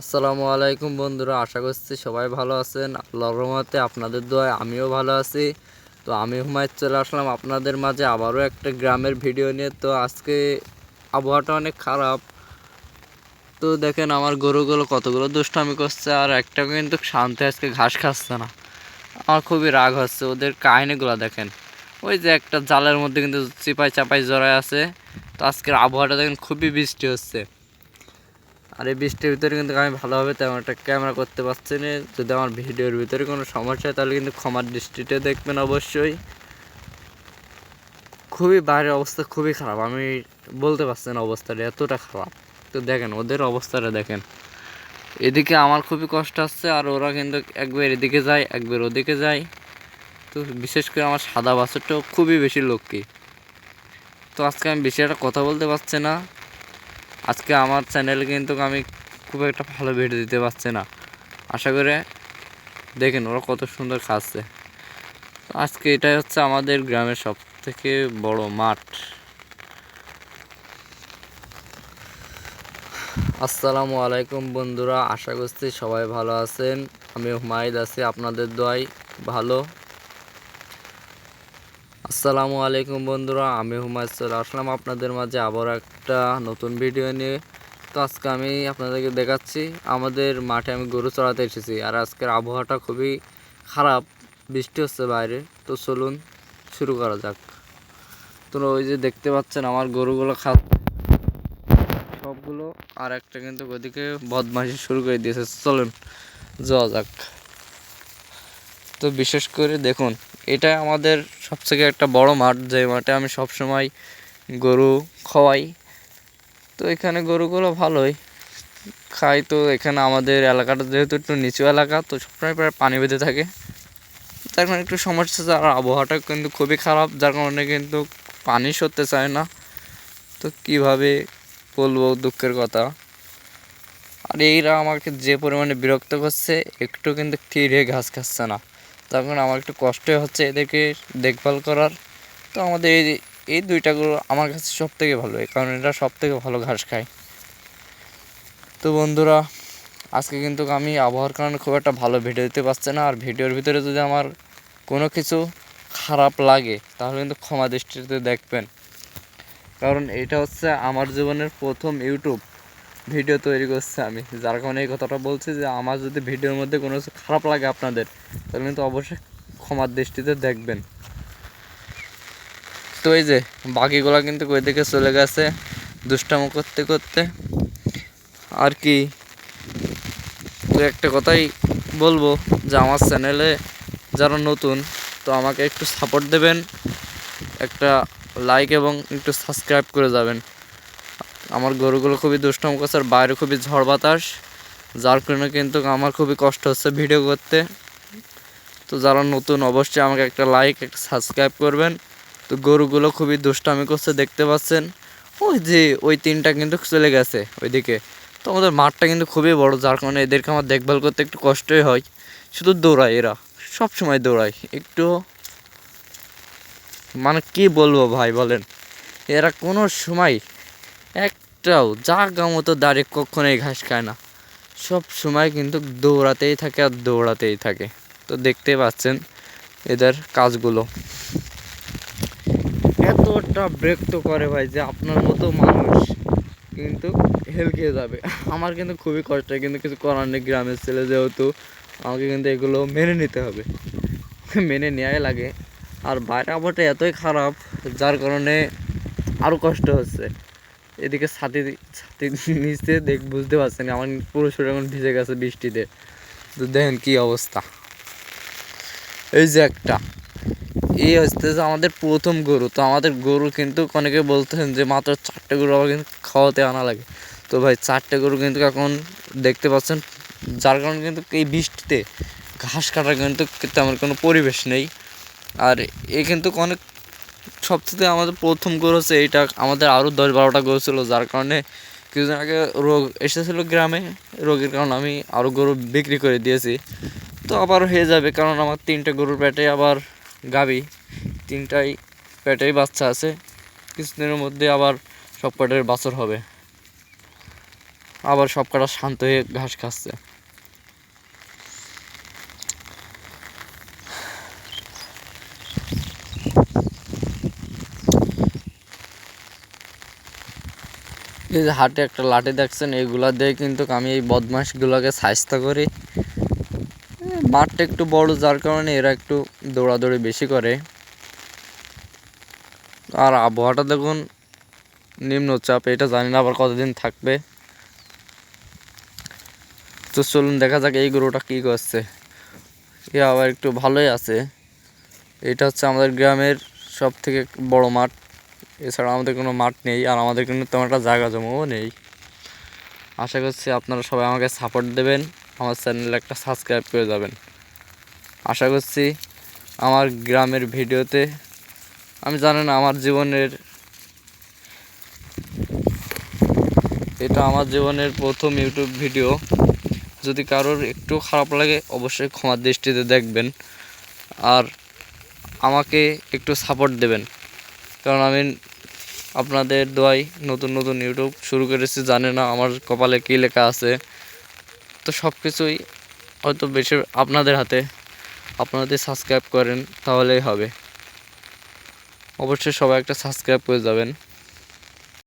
আসসালামু আলাইকুম বন্ধুরা, আশা করছি সবাই ভালো আছেন। আল্লাহর রহমতে আপনাদের দোয়ায় আমিও ভালো আছি। তো আমি হুমায়ুন চলে আসলাম আপনাদের মাঝে আবারও একটা গ্রামের ভিডিও নিয়ে। তো আজকে আবহাওয়াটা অনেক খারাপ। তো দেখেন আমার গরুগুলো কতগুলো দুষ্টামি করছে, আর একটা কিন্তু শান্তি আজকে ঘাস খাচ্ছে না। আমার খুবই রাগ হচ্ছে ওদের কাহিনিগুলো দেখেন। ওই যে একটা জালের মধ্যে কিন্তু চিপাই চাপাই জড়ায় আছে। তো আজকের আবহাওয়াটা দেখেন খুবই বৃষ্টি হচ্ছে, আর এই বৃষ্টির ভিতরে কিন্তু আমি ভালোভাবে তেমন একটা ক্যামেরা করতে পারছি না। যদি আমার ভিডিওর ভিতরে কোনো সমস্যা হয় তাহলে কিন্তু ক্ষমার দৃষ্টিতে দেখবেন অবশ্যই। খুবই বাইরের অবস্থা খুবই খারাপ, আমি বলতে পারছি না অবস্থাটা এতটা খারাপ। তো দেখেন ওদের অবস্থাটা দেখেন। এদিকে আমার খুবই কষ্ট হচ্ছে, আর ওরা কিন্তু একবার এদিকে যায় একবার ওদিকে যায়। তো বিশেষ করে আমার সাদা বাছুরটাও খুবই বেশি লক্ষ্মী। তো আজকে আমি বেশি একটা কথা বলতে পারছি না। আজকে আমার চ্যানেলে কিন্তু আমি খুব একটা ভালো ভিডিও দিতে পারছি না। আশা করে দেখেন ওরা কত সুন্দর খাচ্ছে। আজকে এটাই হচ্ছে আমাদের গ্রামের সব থেকে বড় মাঠ। আসসালামু আলাইকুম বন্ধুরা, আশা করছি সবাই ভালো আছেন। আমি হুমায়ুন আছি আপনাদের দোয়ায় ভালো। আসসালামু আলাইকুম বন্ধুরা, আমি হুমায়ুন চলে আসলাম আপনাদের মাঝে আবার একটা নতুন ভিডিও নিয়ে। তো আজকে আমি আপনাদেরকে দেখাচ্ছি আমাদের মাঠে আমি গরু চড়াতে এসেছি, আর আজকের আবহাওয়াটা খুবই খারাপ, বৃষ্টি হচ্ছে বাইরে। তো চলুন শুরু করা যাক। তো ওই যে দেখতে পাচ্ছেন আমার গরুগুলো সবগুলো, আর একটা কিন্তু ওদিকে বদমাইশি শুরু করে দিয়েছে। চলুন যাওয়া যাক। তো বিশেষ করে দেখুন, এটা আমাদের সবথেকে একটা বড় মাঠ, যে মাঠে আমি সব সময় গরু খাওয়াই। তো এখানে গরুগুলো ভালোই খাই। তো এখানে আমাদের এলাকাটা যেহেতু একটু নিচু এলাকা, তো সবসময় প্রায় পানি বেঁধে থাকে, তার কারণে একটু সমস্যা আছে। আর আবহাওয়াটা কিন্তু খুবই খারাপ, যার কারণে কিন্তু পানি সরতে চায় না। তো কীভাবে বলবো দুঃখের কথা। আর এইরা আমাকে যে পরিমাণে বিরক্ত করছে, একটু কিন্তু তীরে ঘাস খাচ্ছে না, তার কারণে আমার একটু কষ্টই হচ্ছে এদেরকে দেখভাল করার। তো আমাদের এই দুইটা গরু আমার কাছে সব থেকে ভালো, কারণ এরা সব থেকে ভালো ঘাস খায়। তো বন্ধুরা, আজকে কিন্তু আমি আবহাওয়ার কারণে খুব একটা ভালো ভিডিও দিতে পারছি না। আর ভিডিওর ভিতরে যদি আমার কোনো কিছু খারাপ লাগে তাহলে কিন্তু ক্ষমা দৃষ্টিতে দেখবেন, কারণ এটা হচ্ছে আমার জীবনের প্রথম ইউটিউব ভিডিও তৈরি করছে আমি, যার কারণে এই কথাটা বলছি যে আমার যদি ভিডিওর মধ্যে কোনো কিছু খারাপ লাগে আপনাদের, তাহলে কিন্তু অবশ্যই ক্ষমার দৃষ্টিতে দেখবেন। তো এই যে বাকিগুলা কিন্তু ওই দিকে চলে গেছে দুষ্টামো করতে করতে আর কি। তো একটা কথাই বলবো যে আমার চ্যানেলে যারা নতুন, তো আমাকে একটু সাপোর্ট দেবেন, একটা লাইক এবং একটু সাবস্ক্রাইব করে যাবেন। আমার গরুগুলো খুবই দুষ্টম করছে, আর বাইরে খুবই ঝড় বাতাস, যার কারণে কিন্তু আমার খুবই কষ্ট হচ্ছে ভিডিও করতে। তো যারা নতুন অবশ্যই আমাকে একটা লাইক একটা সাবস্ক্রাইব করবেন। তো গরুগুলো খুবই দুষ্টামি করছে দেখতে পাচ্ছেন। ওই যে ওই তিনটা কিন্তু চলে গেছে ওইদিকে। তো আমাদের মাঠটা কিন্তু খুবই বড়, যার কারণে এদেরকে আমার দেখভাল করতে একটু কষ্টই হয়। শুধু দৌড়ায়, এরা সব সময় দৌড়ায় একটু, মানে কি বলবো ভাই বলেন, এরা কোনো সময় একটাও জাগা মতো দাঁড়িয়ে কখনোই ঘাস খায় না, সব সময় কিন্তু দৌড়াতেই থাকে আর দৌড়াতেই থাকে। তো দেখতে পাচ্ছেন এদের কাজগুলো, এতটা বিরক্ত করে ভাই যে আপনার মতো মানুষ কিন্তু হেলকিয়ে যাবে। আমার কিন্তু খুবই কষ্ট হয়, কিন্তু কিছু করার নেই, গ্রামের ছেলে যেহেতু আমাকে কিন্তু এগুলো মেনে নিতে হবে, মেনে নেওয়াই লাগে। আর বাইরে আবহাওয়াটা এতই খারাপ, যার কারণে আরও কষ্ট হচ্ছে। এদিকে ছাতি ছাতি নিচে বুঝতে পারছেন আমার পুরো শরীর এখন ভিজে গেছে বৃষ্টিতে। তো দেখেন কি অবস্থা। এই যে একটা এই হচ্ছে যে আমাদের প্রথম গরু। তো আমাদের গরু কিন্তু অনেকে বলতেছেন যে মাত্র 4টে গরু আবার কিন্তু খাওয়াতে আনা লাগে। তো ভাই 4টে গরু কিন্তু এখন দেখতে পাচ্ছেন, যার কারণে কিন্তু এই বৃষ্টিতে ঘাস কাটার কিন্তু তেমন কোনো পরিবেশ নেই। আর এ কিন্তু অনেক সবথেকে আমাদের প্রথম গরু হচ্ছে এইটা। আমাদের আরও 10-12টা গরু ছিল, যার কারণে কিছুদিন আগে রোগ এসেছিলো গ্রামে, রোগের কারণে আমি আরও গরু বিক্রি করে দিয়েছি। তো আবার হয়ে যাবে, কারণ আমার 3টে গরুর পেটে আবার গাভী, 3টাই পেটেই বাচ্চা আছে। কিছুদিনের মধ্যে আবার সব পেটের বাছর হবে। আবার সব কটা শান্ত হয়ে ঘাস খাচ্ছে। এই যে হাতে একটা লাঠি দেখছেন, এইগুলা দিয়ে কিন্তু আমি এই বদমাশগুলোকে শায়েস্তা করি। মাঠটা একটু বড়, যার কারণে এরা একটু দৌড়াদৌড়ি বেশি করে। আর আবহাওয়াটা দেখুন নিম্নচাপ, এটা জানি না আবার কতদিন থাকবে। তো চলুন দেখা যাক এই গরুটা কী করছে। এ আবার একটু ভালোই আছে। এটা হচ্ছে আমাদের গ্রামের সব থেকে বড় মাঠ, এছাড়া আমাদের কোনো মাঠ নেই, আর আমাদের কিন্তু তেমন একটা জায়গা জমাও নেই। আশা করছি আপনারা সবাই আমাকে সাপোর্ট দেবেন, আমার চ্যানেলে একটা সাবস্ক্রাইব করে যাবেন। আশা করছি আমার গ্রামের ভিডিওতে, আমি জানি না আমার জীবনের, এটা আমার জীবনের প্রথম ইউটিউব ভিডিও। যদি কারোর একটু খারাপ লাগে অবশ্যই ক্ষমার দৃষ্টিতে দেখবেন, আর আমাকে একটু সাপোর্ট দেবেন, কারণ আমি আপনাদের দোয়ায় নতুন নতুন ইউটিউব শুরু করেছি। জানি না আমার কপালে কী লেখা আছে। তো সব কিছুই হয়তো বেশি আপনাদের হাতে। আপনারা যদি সাবস্ক্রাইব করেন তাহলেই হবে। অবশ্যই সবাই একটা সাবস্ক্রাইব করে যাবেন।